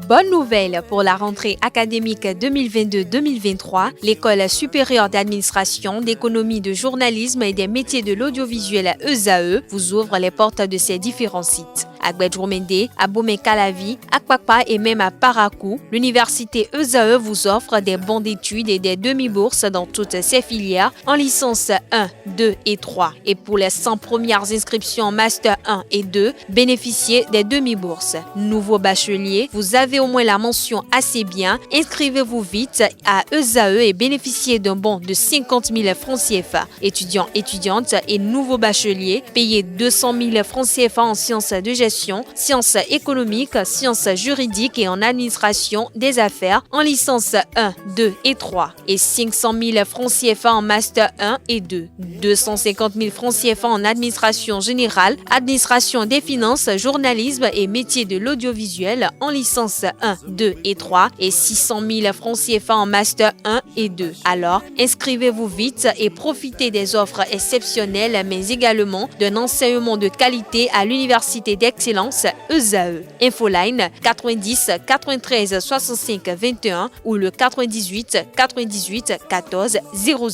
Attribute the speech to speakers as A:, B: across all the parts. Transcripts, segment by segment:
A: Bonne nouvelle pour la rentrée académique 2022-2023, l'École supérieure d'administration, d'économie, de journalisme et des métiers de l'audiovisuel ESAE vous ouvre les portes de ses différents sites. À Gbedjourmende, à Bomé-Calavi, à Kpakpa et même à Parakou, l'université ESAE vous offre des bons d'études et des demi-bourses dans toutes ses filières en licence 1, 2 et 3. Et pour les 100 premières inscriptions en master 1 et 2, bénéficiez des demi-bourses. Nouveau bachelier, vous avez au moins la mention assez bien. Inscrivez-vous vite à ESAE et bénéficiez d'un bon de 50 000 francs CFA. Étudiants, étudiantes et nouveaux bacheliers, payez 200 000 francs CFA en sciences de gestion, sciences économiques, sciences juridiques et en administration des affaires en licence 1, 2 et 3 et 500 000 francs CFA en master 1 et 2, 250 000 francs CFA en administration générale, administration des finances, journalisme et métiers de l'audiovisuel en licence 1, 2 et 3 et 600 000 francs CFA en master 1 et 2. Alors, inscrivez-vous vite et profitez des offres exceptionnelles mais également d'un enseignement de qualité à l'université d'excellence ESAE. Infoline 90 93 65 21 ou le 98 98 14 00.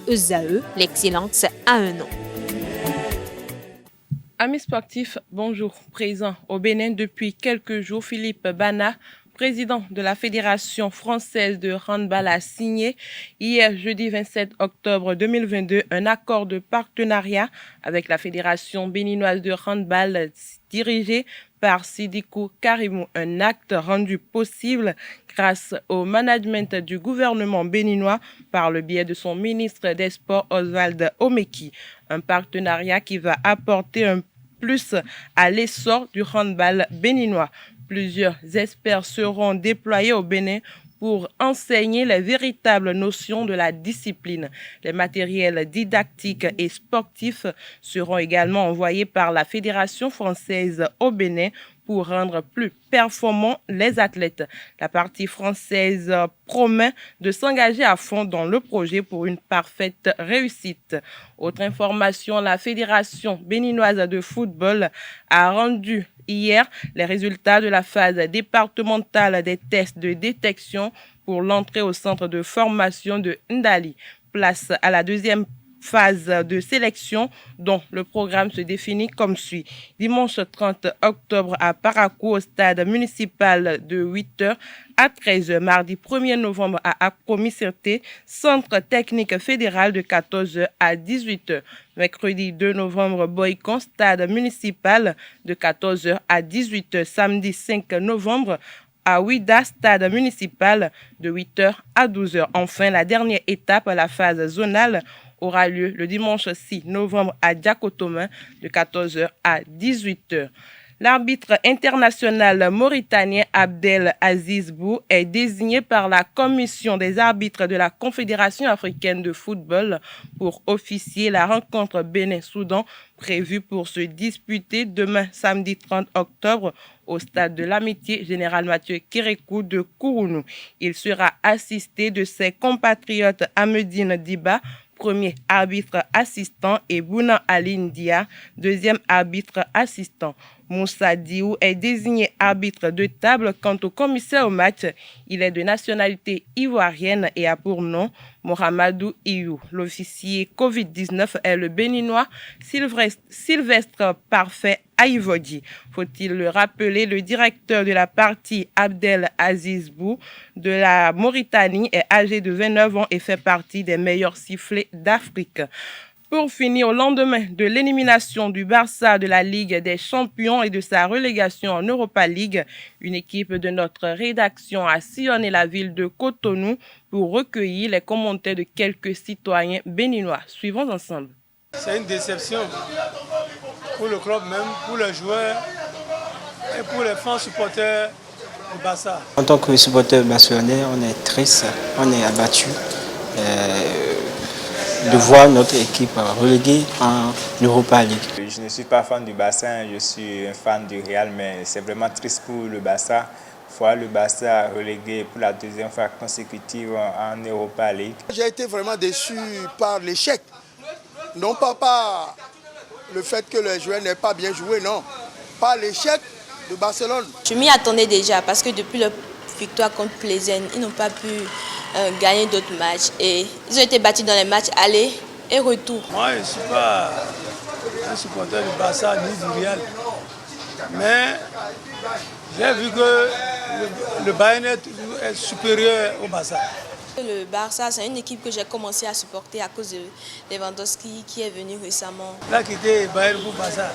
A: ESAE, l'excellence a un nom.
B: Amis sportifs, bonjour. Présent au Bénin depuis quelques jours, Philippe Bana, président de la Fédération française de handball, a signé hier jeudi 27 octobre 2022 un accord de partenariat avec la Fédération béninoise de handball dirigée par Sidikou Karimou, un acte rendu possible grâce au management du gouvernement béninois par le biais de son ministre des Sports Oswald Omeki. Un partenariat qui va apporter un plus à l'essor du handball béninois. Plusieurs experts seront déployés au Bénin pour enseigner les véritables notions de la discipline. Les matériels didactiques et sportifs seront également envoyés par la Fédération française au Bénin pour rendre plus performants les athlètes. La partie française promet de s'engager à fond dans le projet pour une parfaite réussite. Autre information, la Fédération béninoise de football a rendu hier les résultats de la phase départementale des tests de détection pour l'entrée au centre de formation de Ndali. Place à la deuxième phase de sélection dont le programme se définit comme suit. Dimanche 30 octobre à Parakou au stade municipal de 8h à 13h. Mardi 1er novembre à Apromi-Sirté, centre technique fédéral de 14h à 18h. Mercredi 2 novembre, Boycon, stade municipal de 14h à 18h. Samedi 5 novembre, à Ouida, stade municipal de 8h à 12h. Enfin, la dernière étape, la phase zonale, aura lieu le dimanche 6 novembre à Diakotomin de 14h à 18h. L'arbitre international mauritanien Abdel Aziz Bou est désigné par la commission des arbitres de la Confédération africaine de football pour officier la rencontre Bénin-Soudan prévue pour se disputer demain samedi 30 octobre au stade de l'Amitié Général Mathieu Kérékou de Kourounou. Il sera assisté de ses compatriotes Amedine Diba, premier arbitre assistant, et Bouna Ali Ndia, deuxième arbitre assistant. Moussa Diou est désigné arbitre de table. Quant au commissaire au match, il est de nationalité ivoirienne et a pour nom Mohamedou Iyou. L'officier Covid-19 est le béninois Sylvestre Parfait Aïvodji. Faut-il le rappeler, le directeur de la partie Abdel Aziz Bou de la Mauritanie est âgé de 29 ans et fait partie des meilleurs sifflets d'Afrique. Pour finir, au lendemain de l'élimination du Barça de la Ligue des Champions et de sa relégation en Europa League, une équipe de notre rédaction a sillonné la ville de Cotonou pour recueillir les commentaires de quelques citoyens béninois. Suivons ensemble.
C: C'est une déception pour le club même, pour les joueurs et pour les fans supporters du Barça.
D: En tant que supporter barcelonais, on est triste, on est abattu de voir notre équipe reléguée en Europa League.
E: Je ne suis pas fan du Barça, je suis un fan du Real, mais c'est vraiment triste pour le Barça. Voir le Barça relégué pour la deuxième fois consécutive en Europa League.
F: J'ai été vraiment déçu par l'échec, non pas par le fait que les joueurs n'aient pas bien joué, non. Pas l'échec de Barcelone.
G: Je m'y attendais déjà parce que depuis leur victoire contre Plzen, ils n'ont pas pu gagner d'autres matchs. Et ils ont été battus dans les matchs aller et retour.
C: Moi, je ne suis pas un supporter du Barça ni du Real. Mais j'ai vu que le Bayern est supérieur au Barça.
G: Le Barça, c'est une équipe que j'ai commencé à supporter à cause de Lewandowski qui est venu récemment.
C: Il a quitté Bayern pour Barça.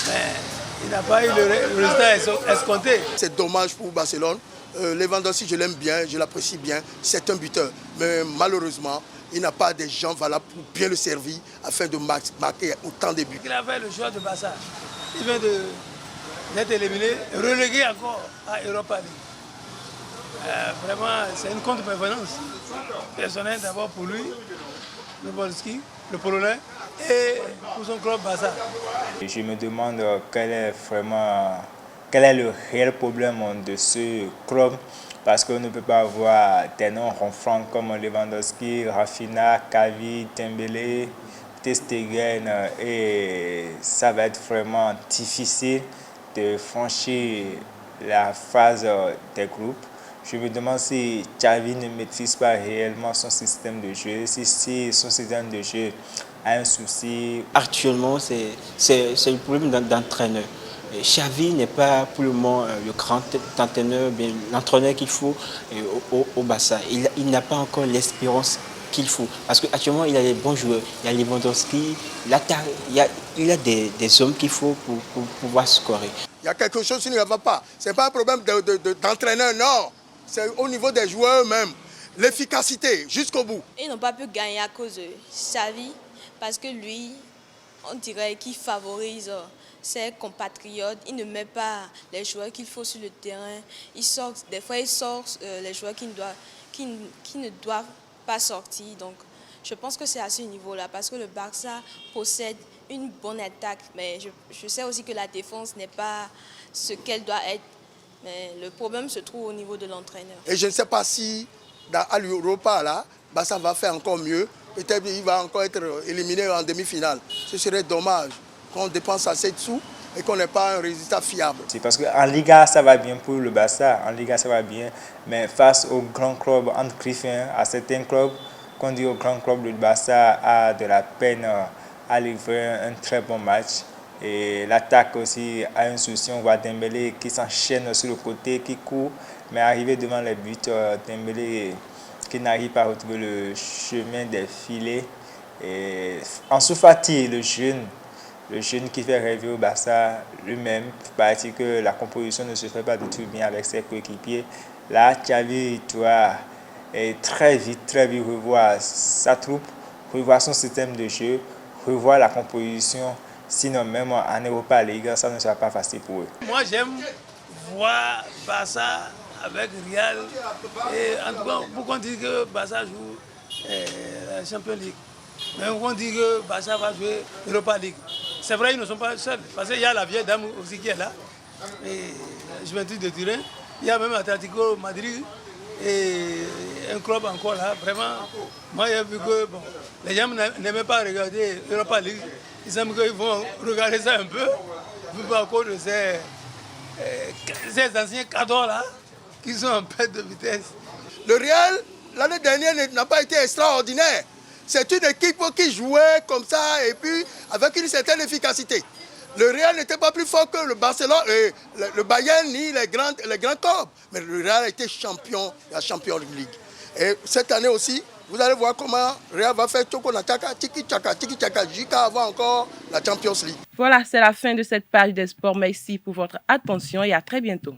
C: Mais il n'a pas eu le résultat escompté.
F: C'est dommage pour Barcelone. Lewandowski, je l'aime bien, je l'apprécie bien. C'est un buteur. Mais malheureusement, il n'a pas des gens valables pour bien le servir afin de marquer autant de buts.
C: Il a fait le choix de Barça. Il vient d'être éliminé, relégué encore à Europa League. Vraiment, c'est une contre-performance personnelle d'abord pour lui, Lewandowski, le Polonais, et pour son club Barça.
E: Je me demande quel est le réel problème de ce club, parce qu'on ne peut pas avoir des noms ronflants comme Lewandowski, Rafinha, Xavi, Dembélé, Ter Stegen, et ça va être vraiment difficile de franchir la phase des groupes. Je me demande si Xavi ne maîtrise pas réellement son système de jeu, si son système de jeu a un souci.
D: Actuellement, c'est le problème d'entraîneur. Xavi n'est pas pour le moment le grand entraîneur, l'entraîneur qu'il faut au Barça. Il n'a pas encore l'expérience qu'il faut. Parce qu'actuellement, il a des bons joueurs. Il y a Lewandowski, il a des hommes qu'il faut pour pouvoir scorer.
F: Il y a quelque chose qui ne va pas. Ce n'est pas un problème d'entraîneur, non. C'est au niveau des joueurs eux-mêmes. L'efficacité, jusqu'au bout.
G: Ils n'ont pas pu gagner à cause de Xavi parce que lui, on dirait qu'il favorise ses compatriotes. Il ne met pas les joueurs qu'il faut sur le terrain. Des fois, il sort les joueurs qui ne doivent pas sortir. Donc, je pense que c'est à ce niveau-là parce que le Barça possède une bonne attaque. Mais je sais aussi que la défense n'est pas ce qu'elle doit être. Mais le problème se trouve au niveau de l'entraîneur.
F: Et je ne sais pas si à l'Europa, là, Barça va faire encore mieux. Peut-être qu'il va encore être éliminé en demi-finale. Ce serait dommage qu'on dépense assez de sous et qu'on n'ait pas un résultat fiable.
E: C'est parce qu'en Liga, ça va bien pour le Barça. En Liga, ça va bien. Mais face aux grands clubs, entre griffins, à certains clubs, qu'on dit aux grands clubs, le Barça a de la peine à livrer un très bon match. Et l'attaque aussi a un souci. On voit Dembélé qui s'enchaîne sur le côté, qui court. Mais arrivé devant les buts, Dembélé qui n'arrive pas à retrouver le chemin des filets. Et Ansu Fati, le jeune qui fait rêver au Barça lui-même, paraît-il que la composition ne se fait pas du tout bien avec ses coéquipiers. Là, Xavi doit très vite revoir sa troupe, revoir son système de jeu, revoir la composition. Sinon, même en Europa League, ça ne sera pas facile pour eux.
C: Moi, j'aime voir Barça avec Real. Et en tout cas, pourquoi on dit que Barça joue la Champions League? Mais on dit que Barça va jouer l'Europa League. C'est vrai, ils ne sont pas seuls. Parce qu'il y a la vieille dame aussi qui est là. Et Juventus de Turin. Il y a même Atlético Madrid. Et un club encore là. Vraiment, moi j'ai vu que les gens n'aimaient pas regarder l'Europa League. Ils aiment qu'ils vont regarder ça un peu. Vu à cause de ces anciens cadors là qui sont en perte de vitesse.
F: Le Real, l'année dernière, n'a pas été extraordinaire. C'est une équipe qui jouait comme ça et puis avec une certaine efficacité. Le Real n'était pas plus fort que le Barcelone, le Bayern ni les grands clubs. Mais le Real a été champion de la Champions League. Et cette année aussi, vous allez voir comment le Real va faire Chokonataka, Tiki-Taka, jusqu'à avoir encore la Champions League.
B: Voilà, c'est la fin de cette page des sports. Merci pour votre attention et à très bientôt.